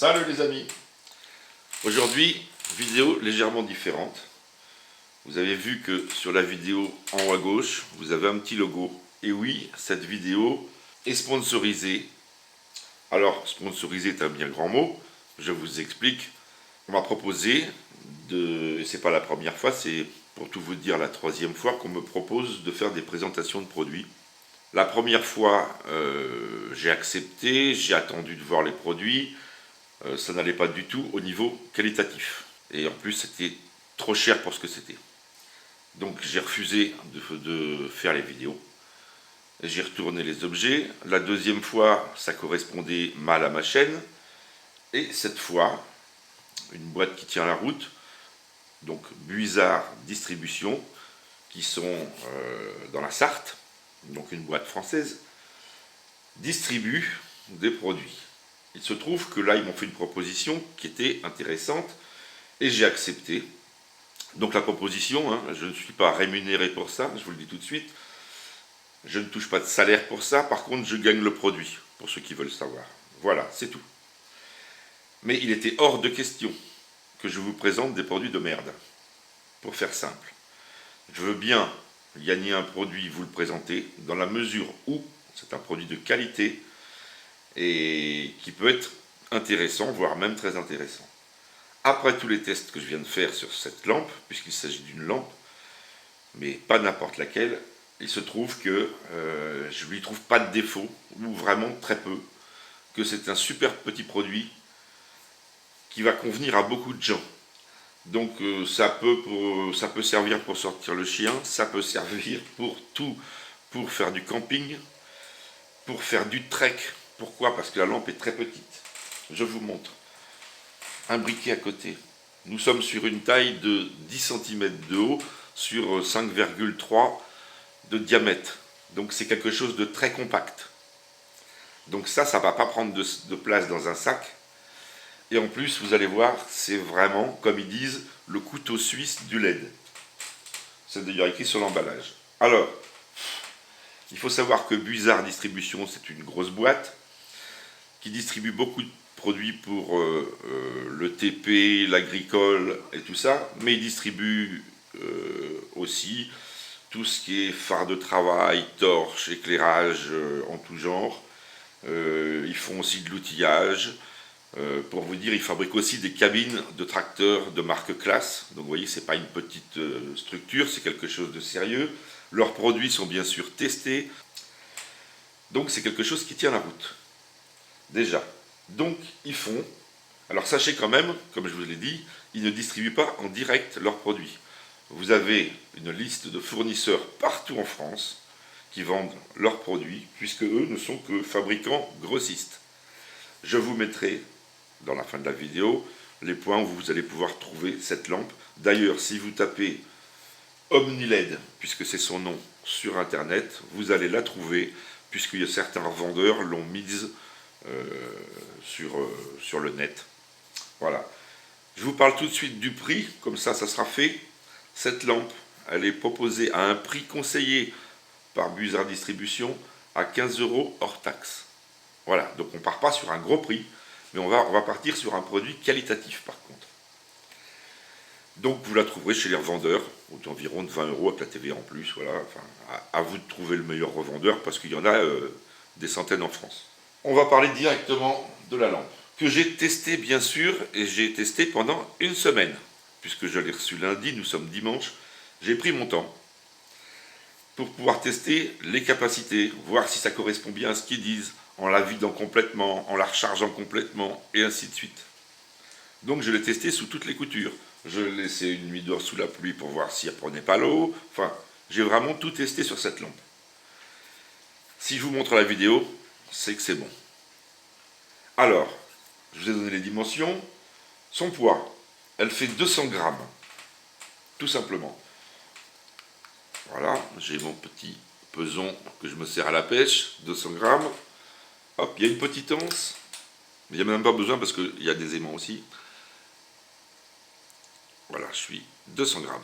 Salut les amis. Aujourd'hui, vidéo légèrement différente. Vous avez vu que sur la vidéo en haut à gauche, vous avez un petit logo. Et oui, cette vidéo est sponsorisée. Alors, sponsorisée est un bien grand mot. Je vous explique. On m'a proposé, et c'est pas la première fois, c'est pour tout vous dire la troisième fois qu'on me propose de faire des présentations de produits. La première fois, j'ai accepté, j'ai attendu de voir les produits. Ça n'allait pas du tout au niveau qualitatif. Et en plus, c'était trop cher pour ce que c'était. Donc j'ai refusé de faire les vidéos. J'ai retourné les objets. La deuxième fois, ça correspondait mal à ma chaîne. Et cette fois, une boîte qui tient la route, donc Buizard Distribution, qui sont dans la Sarthe, donc une boîte française, distribue des produits. Il se trouve que là, ils m'ont fait une proposition qui était intéressante et j'ai accepté. Donc la proposition, je ne suis pas rémunéré pour ça, je vous le dis tout de suite. Je ne touche pas de salaire pour ça, par contre, je gagne le produit, pour ceux qui veulent savoir. Voilà, c'est tout. Mais il était hors de question que je vous présente des produits de merde, pour faire simple. Je veux bien gagner un produit, vous le présenter, dans la mesure où c'est un produit de qualité, et qui peut être intéressant, voire même très intéressant. Après tous les tests que je viens de faire sur cette lampe, puisqu'il s'agit d'une lampe, mais pas n'importe laquelle, il se trouve que je ne lui trouve pas de défaut, ou vraiment très peu, que c'est un super petit produit qui va convenir à beaucoup de gens. Donc ça peut servir pour sortir le chien, ça peut servir pour tout, pour faire du camping, pour faire du trek. Pourquoi? Parce que la lampe est très petite. Je vous montre. Un briquet à côté. Nous sommes sur une taille de 10 cm de haut sur 5,3 de diamètre. Donc c'est quelque chose de très compact. Donc ça ne va pas prendre de place dans un sac. Et en plus, vous allez voir, c'est vraiment, comme ils disent, le couteau suisse du LED. C'est d'ailleurs écrit sur l'emballage. Alors, il faut savoir que Buizard Distribution, c'est une grosse boîte qui distribue beaucoup de produits pour le TP, l'agricole et tout ça, mais ils distribuent aussi tout ce qui est phare de travail, torches, éclairage en tout genre. Ils font aussi de l'outillage. Pour vous dire, ils fabriquent aussi des cabines de tracteurs de marque classe. Donc vous voyez, ce n'est pas une petite structure, c'est quelque chose de sérieux. Leurs produits sont bien sûr testés. Donc c'est quelque chose qui tient la route. Déjà. Donc ils font, alors sachez quand même, comme je vous l'ai dit, ils ne distribuent pas en direct leurs produits. Vous avez une liste de fournisseurs partout en France qui vendent leurs produits, puisque eux ne sont que fabricants grossistes. Je vous mettrai, dans la fin de la vidéo, les points où vous allez pouvoir trouver cette lampe. D'ailleurs, si vous tapez OmniLED, puisque c'est son nom, sur Internet, vous allez la trouver, puisque certains vendeurs l'ont mise sur le net. Voilà. Je vous parle tout de suite du prix, comme ça sera fait. Cette lampe, elle est proposée à un prix conseillé par Buizard Distribution à 15 € hors taxe. Voilà, donc on ne part pas sur un gros prix, mais on va partir sur un produit qualitatif par contre. Donc vous la trouverez chez les revendeurs, d'environ 20 € avec la TVA en plus. Voilà. Enfin, à vous de trouver le meilleur revendeur, parce qu'il y en a des centaines en France. On va parler directement de la lampe, que j'ai testée bien sûr, et j'ai testé pendant une semaine, puisque je l'ai reçue lundi, nous sommes dimanche. J'ai pris mon temps pour pouvoir tester les capacités, voir si ça correspond bien à ce qu'ils disent, en la vidant complètement, en la rechargeant complètement, et ainsi de suite. Donc je l'ai testé sous toutes les coutures. Je l'ai laissé une nuit dehors sous la pluie pour voir si elle ne prenait pas l'eau. Enfin, j'ai vraiment tout testé sur cette lampe. Si je vous montre la vidéo, c'est que c'est bon. Alors, je vous ai donné les dimensions. Son poids, elle fait 200 grammes. Tout simplement. Voilà, j'ai mon petit peson que je me sers à la pêche, 200 grammes. Hop, il y a une petite anse. Mais il n'y a même pas besoin parce qu'il y a des aimants aussi. Voilà, je suis 200 grammes.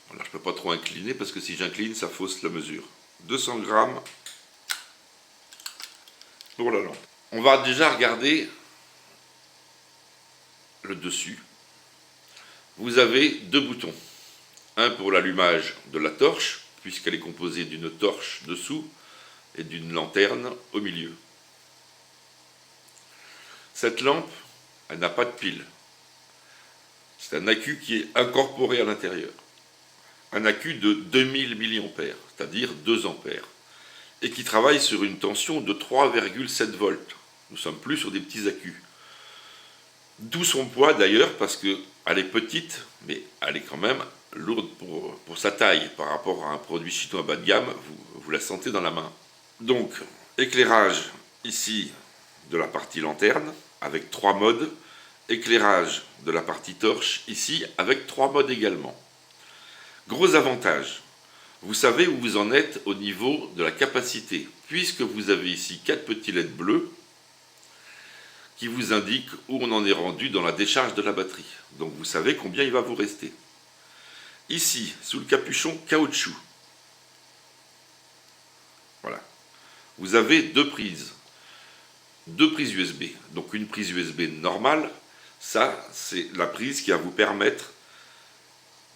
Voilà, je ne peux pas trop incliner parce que si j'incline, ça fausse la mesure. 200 grammes pour la lampe. On va déjà regarder le dessus, vous avez deux boutons. Un pour l'allumage de la torche, puisqu'elle est composée d'une torche dessous et d'une lanterne au milieu. Cette lampe, elle n'a pas de pile. C'est un accu qui est incorporé à l'intérieur. Un accu de 2000 mA, c'est-à-dire 2 ampères, et qui travaille sur une tension de 3,7 volts. Nous sommes plus sur des petits accus. D'où son poids d'ailleurs, parce qu'elle est petite, mais elle est quand même lourde pour sa taille. Par rapport à un produit chinois bas de gamme, vous la sentez dans la main. Donc, éclairage ici de la partie lanterne, avec 3 modes. Éclairage de la partie torche, ici, avec 3 modes également. Gros avantage, vous savez où vous en êtes au niveau de la capacité, puisque vous avez ici 4 petits LED bleus qui vous indiquent où on en est rendu dans la décharge de la batterie. Donc vous savez combien il va vous rester. Ici, sous le capuchon caoutchouc, voilà, vous avez deux prises USB. Donc une prise USB normale, ça c'est la prise qui va vous permettre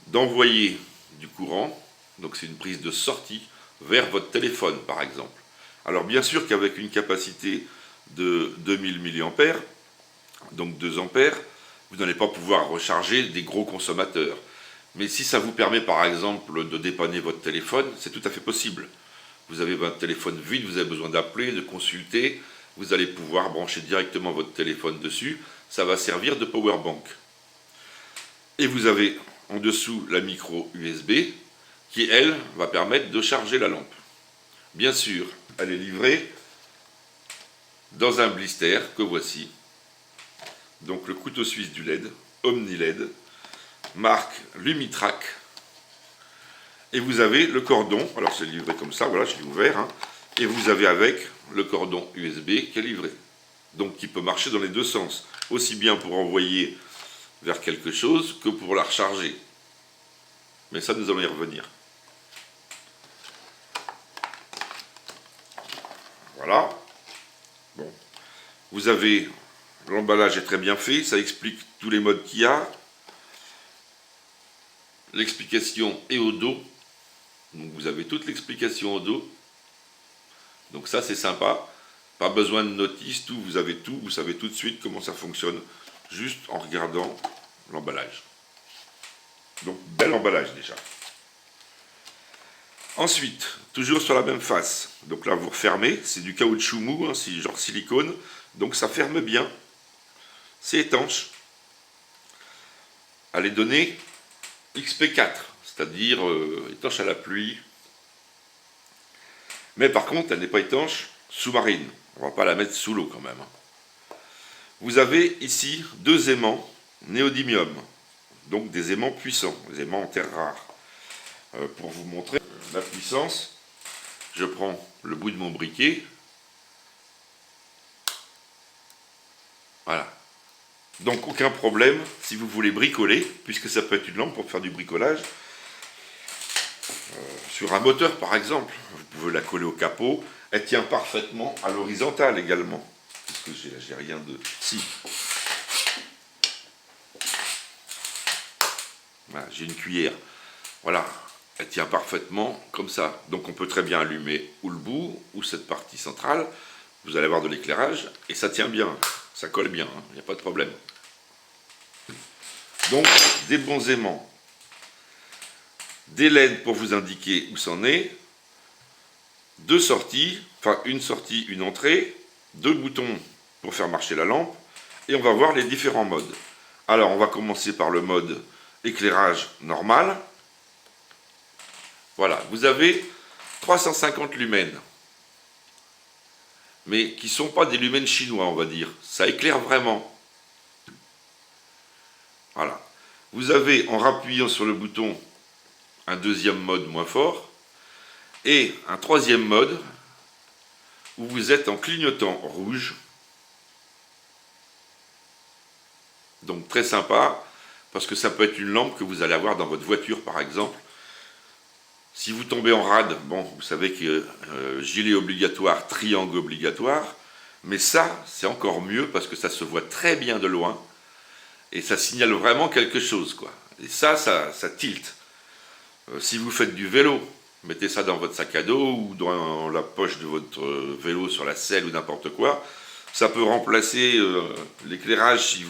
d'envoyer du courant, donc c'est une prise de sortie vers votre téléphone par exemple. Alors bien sûr qu'avec une capacité de 2000 mA, donc 2 ampères, vous n'allez pas pouvoir recharger des gros consommateurs. Mais si ça vous permet par exemple de dépanner votre téléphone, c'est tout à fait possible. Vous avez votre téléphone vide, vous avez besoin d'appeler, de consulter, vous allez pouvoir brancher directement votre téléphone dessus, ça va servir de powerbank. Et vous avez en dessous la micro USB qui, elle, va permettre de charger la lampe. Bien sûr, elle est livrée dans un blister que voici. Donc le couteau suisse du LED, Omni LED, marque Lumitrack. Et vous avez le cordon, alors c'est livré comme ça, voilà, je l'ai ouvert, hein, et vous avez avec le cordon USB qui est livré. Donc qui peut marcher dans les deux sens, aussi bien pour envoyer vers quelque chose que pour la recharger. Mais ça, nous allons y revenir. Voilà. Bon. Vous avez, l'emballage est très bien fait, ça explique tous les modes qu'il y a. L'explication est au dos. Donc vous avez toute l'explication au dos. Donc ça c'est sympa. Pas besoin de notice, tout, vous avez tout, vous savez tout de suite comment ça fonctionne, juste en regardant l'emballage. Donc bel emballage déjà. Ensuite, toujours sur la même face, donc là vous refermez, c'est du caoutchouc mou, hein, c'est genre silicone, donc ça ferme bien, c'est étanche. Elle est donnée XP4, c'est-à-dire étanche à la pluie. Mais par contre, elle n'est pas étanche sous-marine, on ne va pas la mettre sous l'eau quand même. Vous avez ici deux aimants néodymium, donc des aimants puissants, des aimants en terre rare. Pour vous montrer la puissance, je prends le bout de mon briquet. Voilà. Donc aucun problème si vous voulez bricoler, puisque ça peut être une lampe pour faire du bricolage. Sur un moteur par exemple, vous pouvez la coller au capot. Elle tient parfaitement à l'horizontale également. Parce que j'ai rien de... Si. Voilà, j'ai une cuillère. Voilà. Elle tient parfaitement comme ça. Donc on peut très bien allumer ou le bout, ou cette partie centrale. Vous allez avoir de l'éclairage, et ça tient bien. Ça colle bien, il n'y a pas de problème. Donc, des bons aimants. Des LED pour vous indiquer où c'en est. Deux sorties, enfin une sortie, une entrée. Deux boutons pour faire marcher la lampe. Et on va voir les différents modes. Alors, on va commencer par le mode éclairage normal. Voilà, vous avez 350 lumens, mais qui ne sont pas des lumens chinois, on va dire. Ça éclaire vraiment. Voilà. Vous avez, en rappuyant sur le bouton, un deuxième mode moins fort, et un troisième mode, où vous êtes en clignotant rouge. Donc très sympa, parce que ça peut être une lampe que vous allez avoir dans votre voiture, par exemple. Si vous tombez en rade, bon, vous savez que gilet obligatoire, triangle obligatoire, mais ça, c'est encore mieux parce que ça se voit très bien de loin Et ça signale vraiment quelque chose, quoi. Et ça tilte. Si vous faites du vélo, mettez ça dans votre sac à dos ou dans la poche de votre vélo sur la selle ou n'importe quoi. Ça peut remplacer l'éclairage si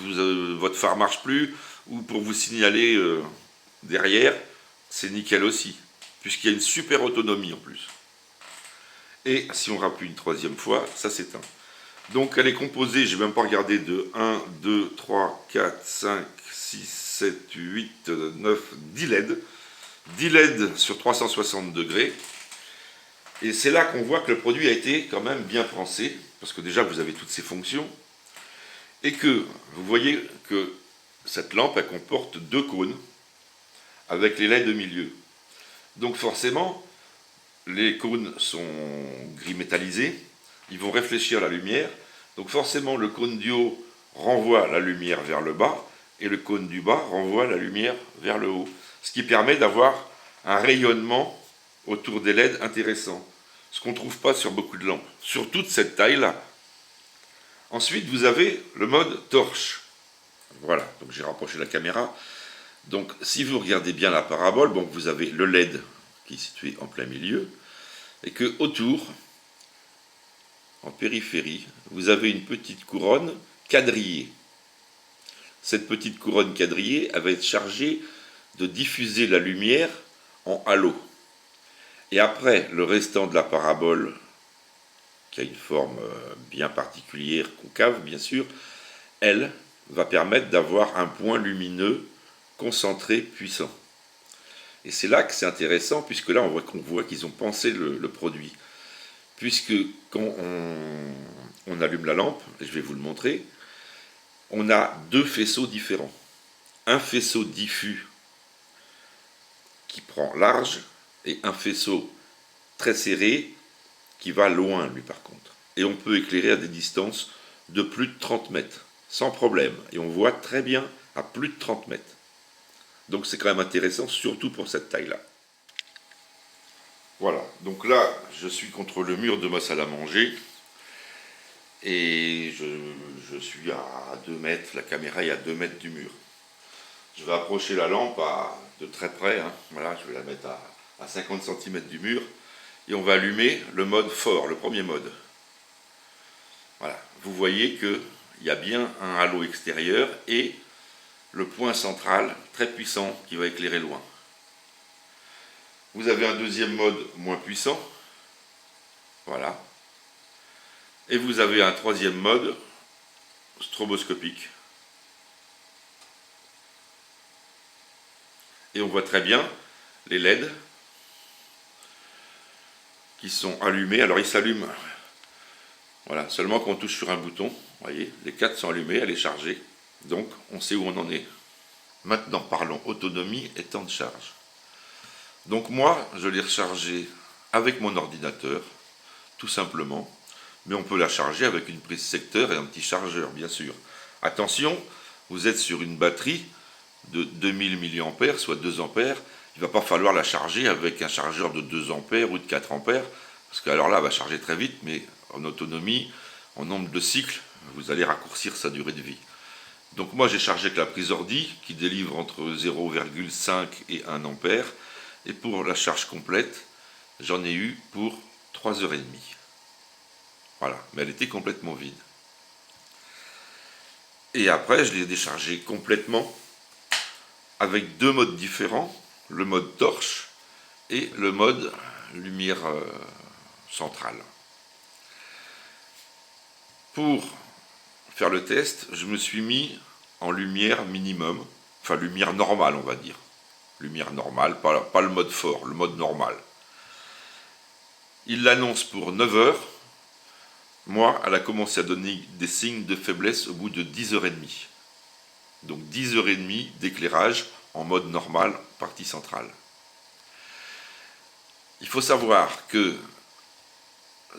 votre phare marche plus, ou pour vous signaler derrière, c'est nickel aussi, puisqu'il y a une super autonomie en plus. Et si on rappuie une troisième fois, ça s'éteint. Donc elle est composée, je n'ai même pas regardé, de 1, 2, 3, 4, 5, 6, 7, 8, 9, 10 LED. 10 LED sur 360 degrés. Et c'est là qu'on voit que le produit a été quand même bien pensé, parce que déjà vous avez toutes ces fonctions, et que vous voyez que cette lampe, elle comporte 2 cônes, avec les LED au milieu. Donc forcément, les cônes sont gris métallisés, ils vont réfléchir la lumière, donc forcément le cône du haut renvoie la lumière vers le bas, et le cône du bas renvoie la lumière vers le haut. Ce qui permet d'avoir un rayonnement autour des LED intéressant, ce qu'on ne trouve pas sur beaucoup de lampes, surtout de cette taille-là. Ensuite, vous avez le mode torche. Voilà, donc j'ai rapproché la caméra. Donc si vous regardez bien la parabole, bon, vous avez le LED qui est situé en plein milieu, et que autour, en périphérie, vous avez une petite couronne quadrillée. Cette petite couronne quadrillée, elle va être chargée de diffuser la lumière en halo. Et après, le restant de la parabole, qui a une forme bien particulière, concave bien sûr, elle va permettre d'avoir un point lumineux concentré, puissant. Et c'est là que c'est intéressant, puisque là on voit qu'ils ont pensé le produit. Puisque quand on allume la lampe, et je vais vous le montrer, on a 2 faisceaux différents. Un faisceau diffus qui prend large, et un faisceau très serré qui va loin, lui, par contre. Et on peut éclairer à des distances de plus de 30 mètres, sans problème. Et on voit très bien à plus de 30 mètres. Donc c'est quand même intéressant, surtout pour cette taille-là. Voilà, donc là, je suis contre le mur de ma salle à manger. Et je suis à 2 mètres, la caméra est à 2 mètres du mur. Je vais approcher la lampe de très près, hein. Voilà, je vais la mettre à 50 cm du mur. Et on va allumer le mode fort, le premier mode. Voilà, vous voyez qu'il y a bien un halo extérieur et le point central très puissant qui va éclairer loin. Vous avez un deuxième mode moins puissant. Voilà. Et vous avez un troisième mode stroboscopique. Et on voit très bien les LED qui sont allumés. Alors ils s'allument, voilà, seulement quand on touche sur un bouton. Vous voyez, les 4 sont allumés, elle est chargée. Donc on sait où on en est. Maintenant parlons autonomie et temps de charge. Donc moi je l'ai rechargé avec mon ordinateur, tout simplement. Mais on peut la charger avec une prise secteur et un petit chargeur, bien sûr. Attention, vous êtes sur une batterie de 2000 mAh, soit 2 ampères. Il ne va pas falloir la charger avec un chargeur de 2 ampères ou de 4 ampères, parce que alors là, elle va charger très vite, mais en autonomie, en nombre de cycles, vous allez raccourcir sa durée de vie. Donc moi, j'ai chargé avec la prise ordi, qui délivre entre 0,5 et 1 ampère, et pour la charge complète, j'en ai eu pour 3h30. Voilà, mais elle était complètement vide. Et après, je l'ai déchargé complètement avec 2 modes différents, le mode torche et le mode lumière centrale. Pour faire le test, je me suis mis en lumière minimum, enfin lumière normale on va dire. Lumière normale, pas le mode fort, le mode normal. Il l'annonce pour 9h. Moi, elle a commencé à donner des signes de faiblesse au bout de 10h30. Donc 10h30 d'éclairage en mode normal, partie centrale. Il faut savoir que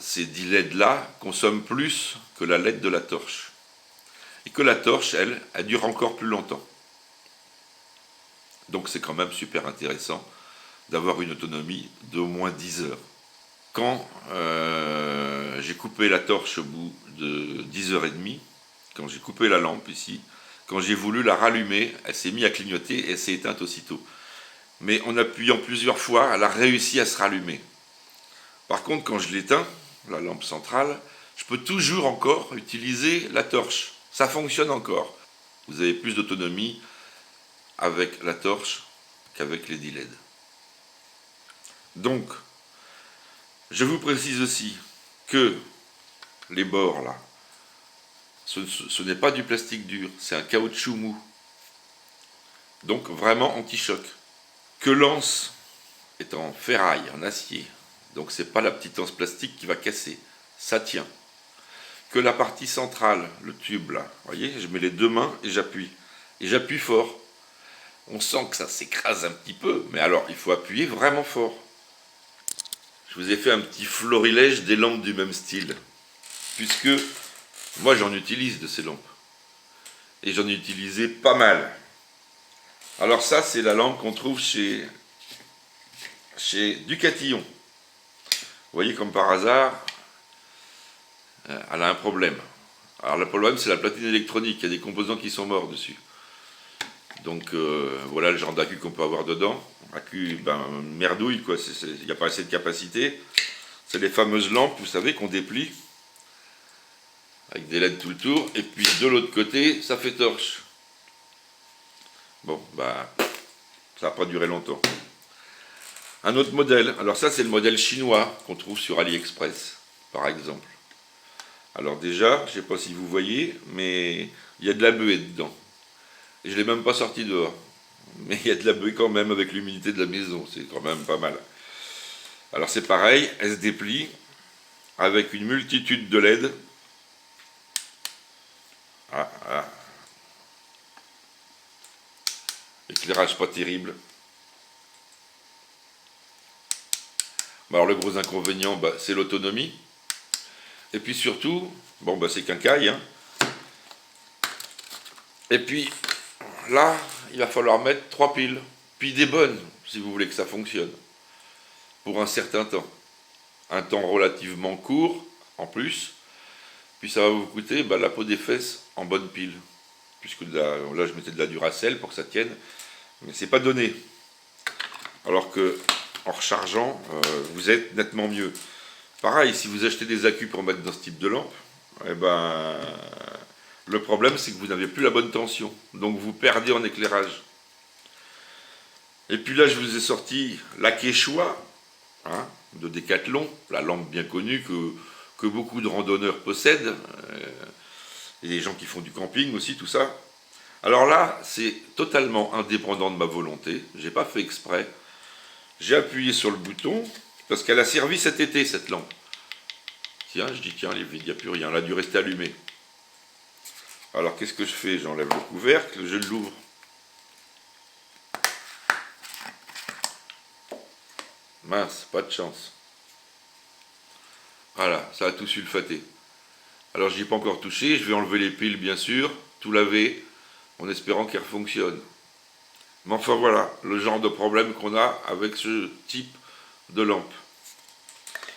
ces 10 LED là consomment plus que la LED de la torche. Et que la torche, elle dure encore plus longtemps. Donc c'est quand même super intéressant d'avoir une autonomie d'au moins 10 heures. Quand j'ai coupé la torche au bout de 10h30, quand j'ai coupé la lampe ici, Quand j'ai voulu la rallumer, elle s'est mise à clignoter et elle s'est éteinte aussitôt. Mais en appuyant plusieurs fois, elle a réussi à se rallumer. Par contre, quand je l'éteins, la lampe centrale, je peux toujours encore utiliser la torche. Ça fonctionne encore. Vous avez plus d'autonomie avec la torche qu'avec les LED. Donc, je vous précise aussi que les bords là, ce n'est pas du plastique dur, c'est un caoutchouc mou. Donc vraiment anti-choc. Que l'anse est en ferraille, en acier. Donc c'est pas la petite anse plastique qui va casser. Ça tient. Que la partie centrale, le tube là, vous voyez, je mets les deux mains et j'appuie. Et j'appuie fort. On sent que ça s'écrase un petit peu, mais alors il faut appuyer vraiment fort. Je vous ai fait un petit florilège des lampes du même style. Puisque moi j'en utilise de ces lampes. Et j'en ai utilisé pas mal. Alors ça c'est la lampe qu'on trouve chez Ducatillon. Vous voyez comme par hasard, elle a un problème. Alors le problème c'est la platine électronique, il y a des composants qui sont morts dessus. Donc voilà le genre d'accu qu'on peut avoir dedans. Accu, merdouille quoi, il n'y a pas assez de capacité. C'est les fameuses lampes, vous savez, qu'on déplie. Avec des LED tout le tour. Et puis de l'autre côté, ça fait torche. Bon, ça n'a pas duré longtemps. Un autre modèle. Alors ça c'est le modèle chinois qu'on trouve sur AliExpress, par exemple. Alors déjà, je ne sais pas si vous voyez, mais il y a de la buée dedans. Et je ne l'ai même pas sorti dehors. Mais il y a de la buée quand même avec l'humidité de la maison. C'est quand même pas mal. Alors c'est pareil, elle se déplie avec une multitude de LED. Éclairage pas terrible. Alors le gros inconvénient, c'est l'autonomie. Et puis surtout, c'est qu'un caille. Hein. Et puis là, il va falloir mettre 3 piles. Puis des bonnes, si vous voulez que ça fonctionne. Pour un certain temps. Un temps relativement court, en plus. Puis ça va vous coûter la peau des fesses en bonne pile. Puisque là, je mettais de la Duracell pour que ça tienne. Mais c'est pas donné. Alors que en rechargeant, vous êtes nettement mieux. Pareil, si vous achetez des accus pour mettre dans ce type de lampe, le problème c'est que vous n'avez plus la bonne tension. Donc vous perdez en éclairage. Et puis là, je vous ai sorti la Quechua, de Decathlon, la lampe bien connue que beaucoup de randonneurs possèdent. Et des gens qui font du camping aussi, tout ça. Alors là, c'est totalement indépendant de ma volonté. J'ai pas fait exprès. J'ai appuyé sur le bouton parce qu'elle a servi cet été, cette lampe. Tiens, je dis, tiens, elle est vide, il n'y a plus rien. Elle a dû rester allumée. Alors, qu'est-ce que je fais? J'enlève le couvercle, je l'ouvre. Mince, pas de chance. Voilà, ça a tout sulfaté. Alors, j'y ai pas encore touché. Je vais enlever les piles, bien sûr, tout laver, en espérant qu'elle fonctionne. Mais enfin, voilà, le genre de problème qu'on a avec ce type de lampe.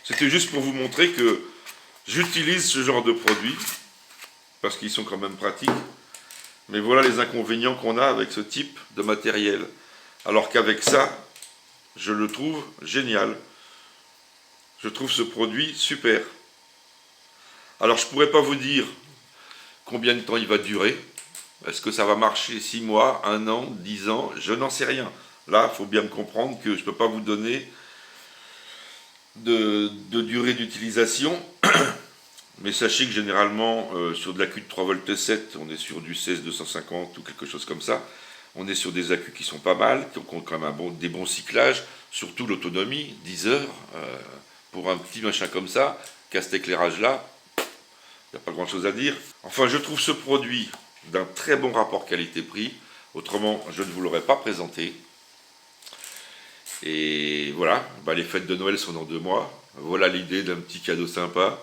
C'était juste pour vous montrer que j'utilise ce genre de produits, parce qu'ils sont quand même pratiques. Mais voilà les inconvénients qu'on a avec ce type de matériel. Alors qu'avec ça, je le trouve génial. Je trouve ce produit super. Alors je ne pourrais pas vous dire combien de temps il va durer. Est-ce que ça va marcher 6 mois, 1 an, 10 ans? Je n'en sais rien. Là, il faut bien me comprendre que je ne peux pas vous donner de durée d'utilisation. Mais sachez que généralement, sur de l'accu de 3,7 V, on est sur du 16-250 ou quelque chose comme ça. On est sur des accus qui sont pas mal, qui ont quand même des bons cyclages, surtout l'autonomie, 10 heures, pour un petit machin comme ça, qu'à cet éclairage-là, il n'y a pas grand-chose à dire. Enfin, je trouve ce produit d'un très bon rapport qualité-prix, autrement, je ne vous l'aurais pas présenté. Et voilà, les fêtes de Noël sont dans 2 mois. Voilà l'idée d'un petit cadeau sympa,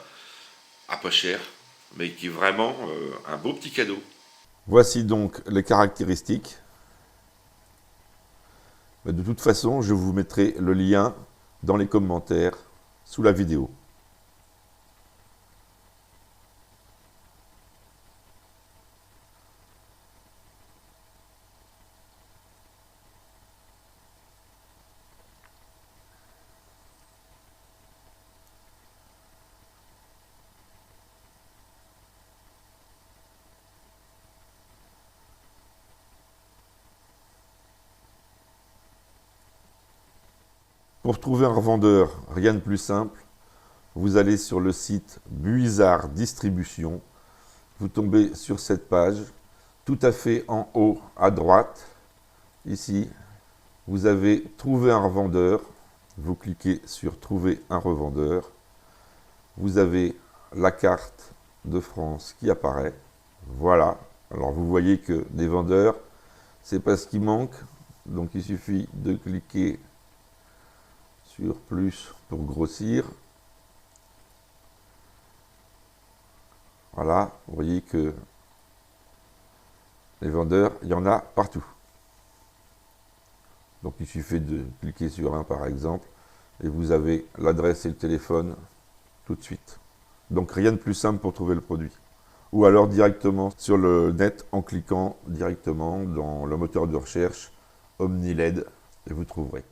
à pas cher, mais qui est vraiment un beau petit cadeau. Voici donc les caractéristiques. De toute façon, je vous mettrai le lien dans les commentaires sous la vidéo. Pour trouver un revendeur, rien de plus simple. Vous allez sur le site Buizard Distribution. Vous tombez sur cette page. Tout à fait en haut à droite, ici, vous avez Trouver un revendeur. Vous cliquez sur Trouver un revendeur. Vous avez la carte de France qui apparaît. Voilà. Alors vous voyez que des vendeurs, c'est pas ce qui manque. Donc il suffit de cliquer sur plus pour grossir. Voilà, vous voyez que les vendeurs, il y en a partout. Donc il suffit de cliquer sur un par exemple, et vous avez l'adresse et le téléphone tout de suite. Donc rien de plus simple pour trouver le produit. Ou alors directement sur le net en cliquant directement dans le moteur de recherche OmniLED, et vous trouverez.